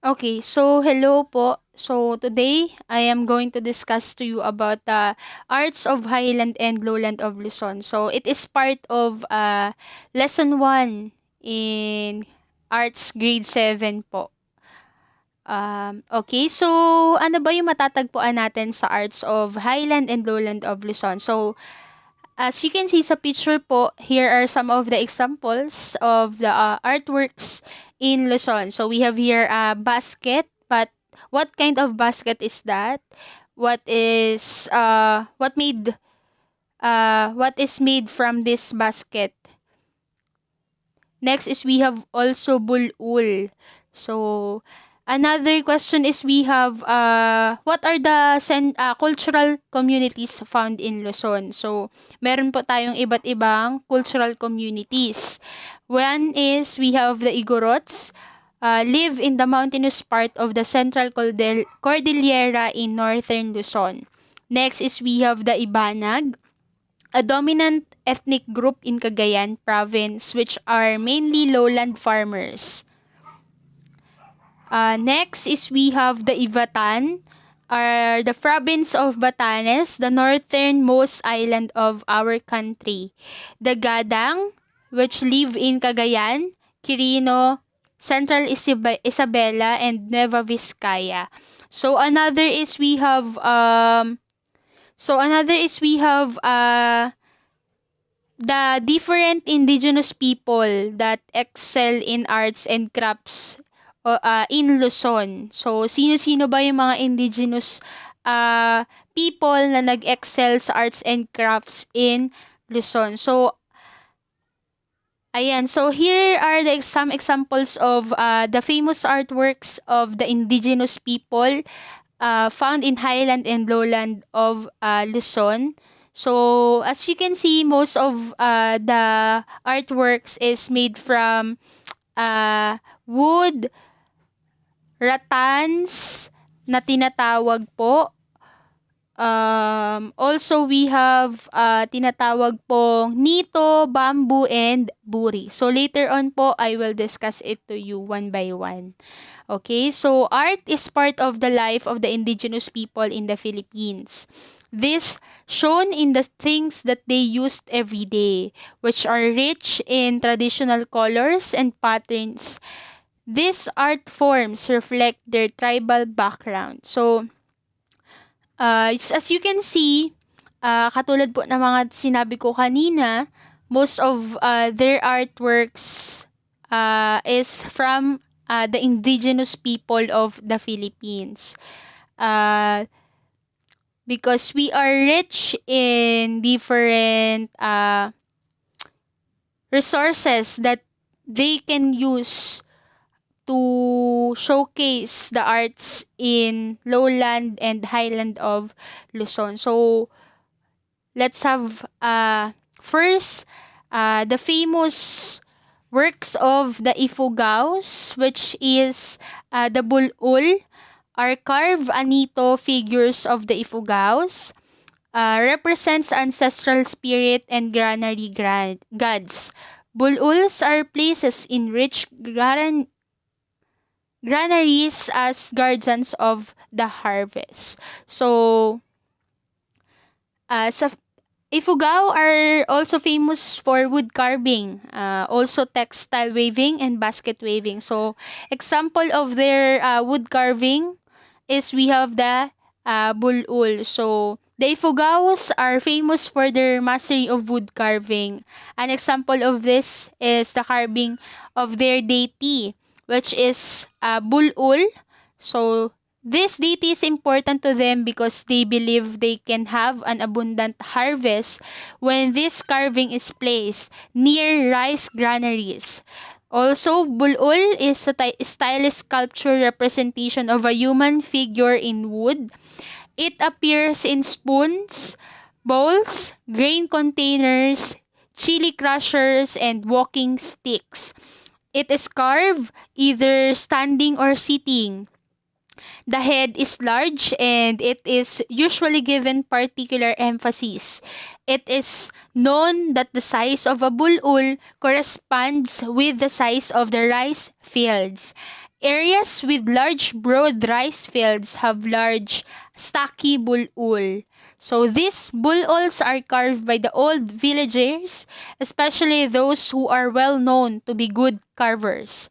Okay, so hello po. So today I am going to discuss to you about the arts of Highland and Lowland of Luzon. So it is part of lesson 1 in arts grade 7 po. Okay, so ano ba yung matatagpuan natin sa arts of Highland and Lowland of Luzon? So as you can see sa picture po, here are some of the examples of the artworks in Luzon. So we have here a basket, but what kind of basket is that? What is made from this basket? Next is we have also bulul. So another question is we have what are the cultural communities found in Luzon? So meron po tayong iba't ibang cultural communities. One is we have the Igorots, live in the mountainous part of the Central Cordillera in northern Luzon. Next is we have the Ibanag, a dominant ethnic group in Cagayan province which are mainly lowland farmers. Next is we have the Ivatan, are the province of Batanes, the northernmost island of our country. The Gadang, which live in Cagayan, Quirino, Central Isabela, and Nueva Vizcaya. So another is we have the different indigenous people that excel in arts and crafts in Luzon. So, sino-sino ba yung mga indigenous people na nag-excel sa arts and crafts in Luzon? So, ayan. So, here are some examples of the famous artworks of the indigenous people found in Highland and Lowland of Luzon. So, as you can see, most of the artworks is made from wood, rattans na tinatawag po. Also, we have tinatawag pong nito, bamboo, and buri. So, later on po, I will discuss it to you one by one. Okay, so art is part of the life of the indigenous people in the Philippines. This shown in the things that they used every day, which are rich in traditional colors and patterns. These art forms reflect their tribal background. So, as you can see, katulad po ng mga sinabi ko kanina, most of their artworks is from the indigenous people of the Philippines. Because we are rich in different resources that they can use to showcase the arts in Lowland and Highland of Luzon. So, let's have first the famous works of the Ifugaos, which is the Bulul, are carved anito figures of the Ifugaos, represents ancestral spirit and granary gods. Bululs are places in rich granaries as guardians of the harvest. So, sa Ifugao are also famous for wood carving, also textile weaving and basket weaving. So, example of their wood carving is we have the bulul. So, the Ifugaos are famous for their mastery of wood carving. An example of this is the carving of their deity, which is bulul. So, this deity is important to them because they believe they can have an abundant harvest when this carving is placed near rice granaries. Also, bulul is a stylish sculpture representation of a human figure in wood. It appears in spoons, bowls, grain containers, chili crushers, and walking sticks. It is carved either standing or sitting. The head is large and it is usually given particular emphasis. It is known that the size of a bulul corresponds with the size of the rice fields. Areas with large broad rice fields have large stocky bulul. So these bululs are carved by the old villagers, especially those who are well known to be good carvers.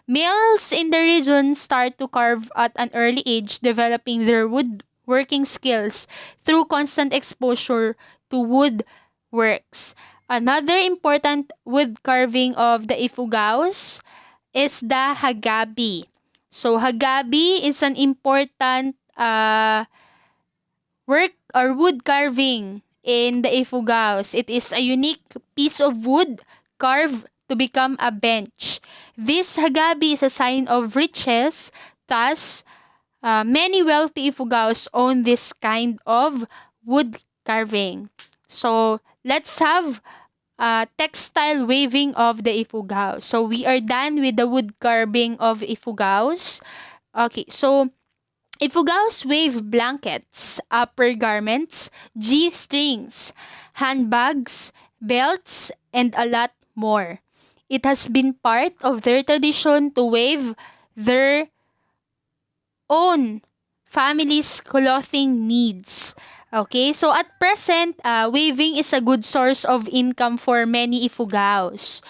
Males in the region start to carve at an early age, developing their woodworking skills through constant exposure to wood works. Another important wood carving of the Ifugaos is the hagabi. So hagabi is an important work or wood carving in the Ifugaos. It is a unique piece of wood carved to become a bench. This hagabi is a sign of riches. Thus, many wealthy Ifugaos own this kind of wood carving. So, let's have textile weaving of the Ifugaos. So, we are done with the wood carving of Ifugaos. Okay, so Ifugaos wave blankets, upper garments, G-strings, handbags, belts, and a lot more. It has been part of their tradition to wave their own family's clothing needs. Okay, so at present, weaving is a good source of income for many Ifugaos.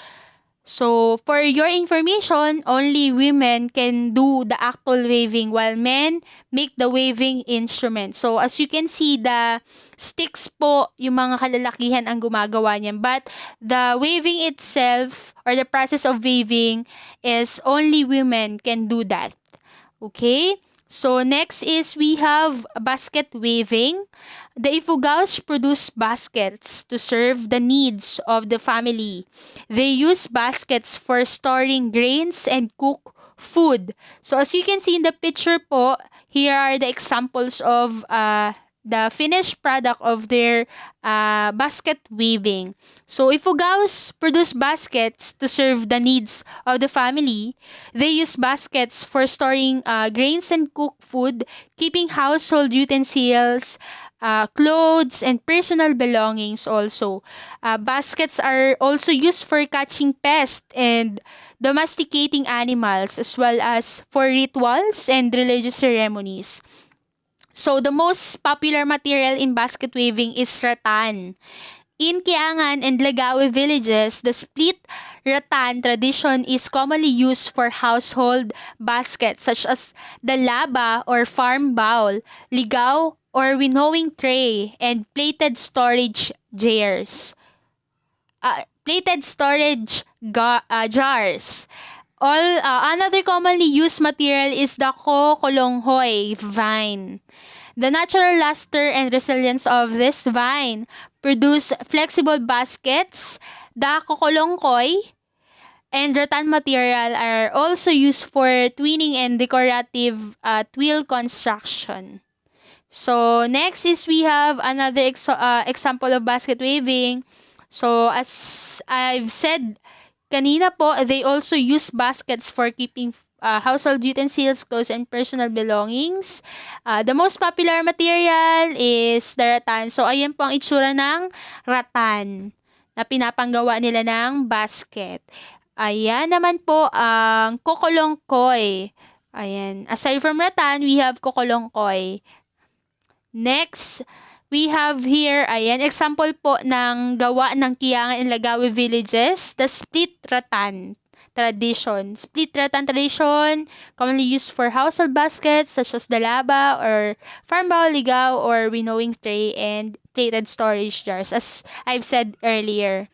So, for your information, only women can do the actual waving while men make the waving instrument. So, as you can see, the sticks po, yung mga kalalakihan ang gumagawa niyan. But, the waving itself, or the process of waving, is only women can do that. Okay? So, next is we have basket weaving. The Ifugaos produce baskets to serve the needs of the family. They use baskets for storing grains and cook food. So, as you can see in the picture po, here are the examples of the finished product of their basket weaving. So, Ifugaos produce baskets to serve the needs of the family. They use baskets for storing grains and cook food, keeping household utensils, clothes, and personal belongings also. Baskets are also used for catching pests and domesticating animals, as well as for rituals and religious ceremonies. So, the most popular material in basket weaving is rattan. In Kiangan and Lagawe villages, the split rattan tradition is commonly used for household baskets such as the laba or farm bowl, ligaw or winnowing tray, and plated storage jars. Jars. Another commonly used material is the kokolonghoy vine. The natural luster and resilience of this vine produce flexible baskets. The kokolongkoy and rattan material are also used for twinning and decorative twill construction. So, next is we have another example of basket weaving. So, as I've said kanina po, they also use baskets for keeping household utensils, clothes, and personal belongings. The most popular material is the rattan. So, ayan po ang itsura ng rattan na pinapanggawa nila ng basket. Ayan naman po ang kokolongkoy. Ayan. Aside from rattan, we have kokolongkoy. Next, we have here, ayan, example po ng gawa ng Kiangan and Lagawe villages, the split rattan tradition. Split rattan tradition, commonly used for household baskets such as the laba or farm bowl, ligaw, or winnowing tray, and plated storage jars, as I've said earlier.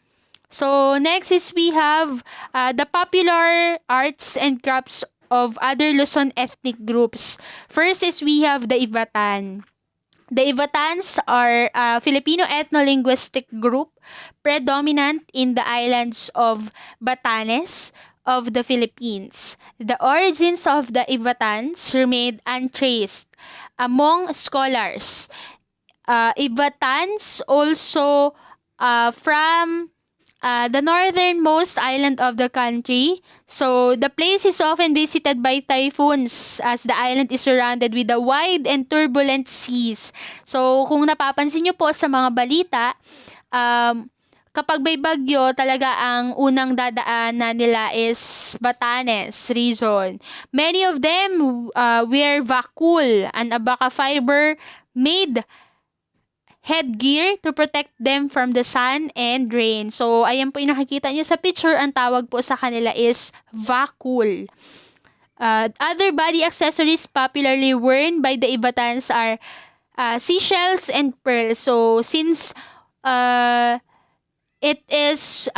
So, next is we have the popular arts and crafts of other Luzon ethnic groups. First is we have the Ivatan. The Ivatans are a Filipino ethno-linguistic group predominant in the islands of Batanes of the Philippines. The origins of the Ivatans remain untraced among scholars. Ivatans also from the northernmost island of the country. So, the place is often visited by typhoons as the island is surrounded with the wide and turbulent seas. So, kung napapansin nyo po sa mga balita, kapag may bagyo, talaga ang unang dadaanan nila is Batanes region. Many of them wear vakul, an abaca fiber made headgear to protect them from the sun and rain. So, ayan po yung nakikita nyo sa picture. Ang tawag po sa kanila is vakul. Other body accessories popularly worn by the Ibatans are seashells and pearls. So, since it is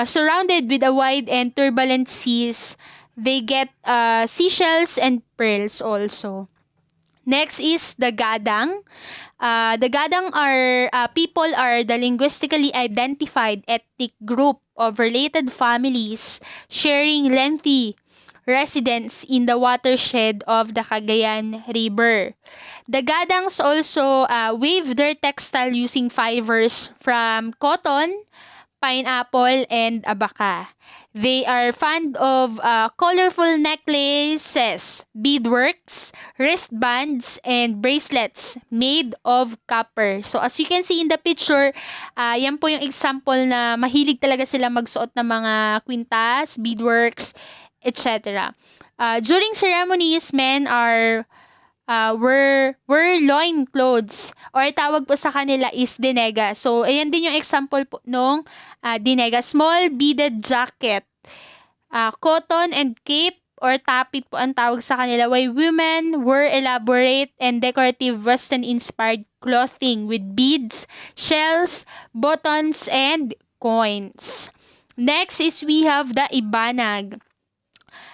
surrounded with a wide and turbulent seas, they get seashells and pearls also. Next is the gadang. The gadang are people are the linguistically identified ethnic group of related families sharing lengthy residence in the watershed of the Cagayan River. The gadangs also weave their textile using fibers from cotton, pineapple, and abaca. They are fond of colorful necklaces, beadworks, wristbands, and bracelets made of copper. So as you can see in the picture, yan po yung example na mahilig talaga sila magsuot ng mga kwintas, beadworks, etc. During ceremonies, men were loin clothes or tawag po sa kanila is dinega. So, ayan din yung example po nung dinega. Small beaded jacket, cotton and cape or tapit po ang tawag sa kanila. While women were elaborate and decorative western-inspired clothing with beads, shells, buttons, and coins. Next is we have the ibanag.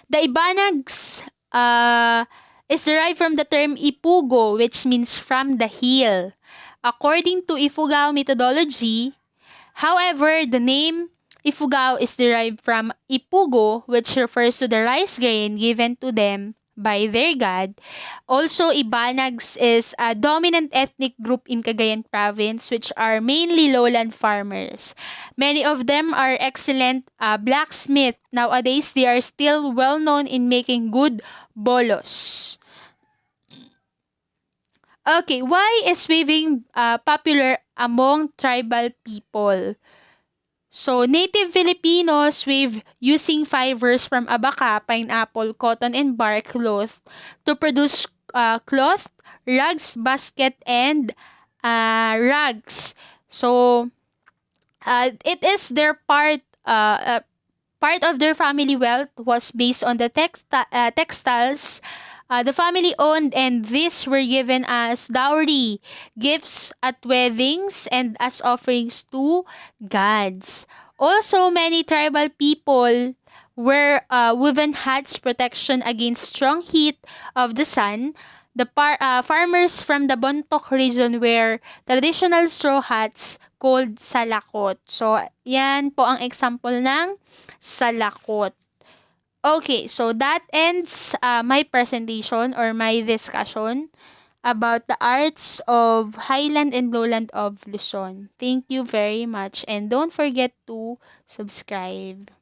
The ibanags is derived from the term ipugo, which means from the hill. According to Ifugao methodology, however, the name Ifugao is derived from ipugo, which refers to the rice grain given to them by their god. Also, Ibanags is a dominant ethnic group in Cagayan province, which are mainly lowland farmers. Many of them are excellent blacksmith. Nowadays, they are still well known in making good bolos. Okay, why is weaving popular among tribal people? So, native Filipinos weave using fibers from abaca, pineapple, cotton, and bark cloth to produce cloth, rugs, basket, and rugs. So, it is their part of their family wealth was based on the textiles the family owned, and these were given as dowry, gifts at weddings, and as offerings to gods. Also, many tribal people were woven hats protection against strong heat of the sun. The farmers from the Bontoc region wear traditional straw hats called salakot. So, yan po ang example ng salakot. Okay, so that ends my presentation or my discussion about the arts of Highland and Lowland of Luzon. Thank you very much, and don't forget to subscribe.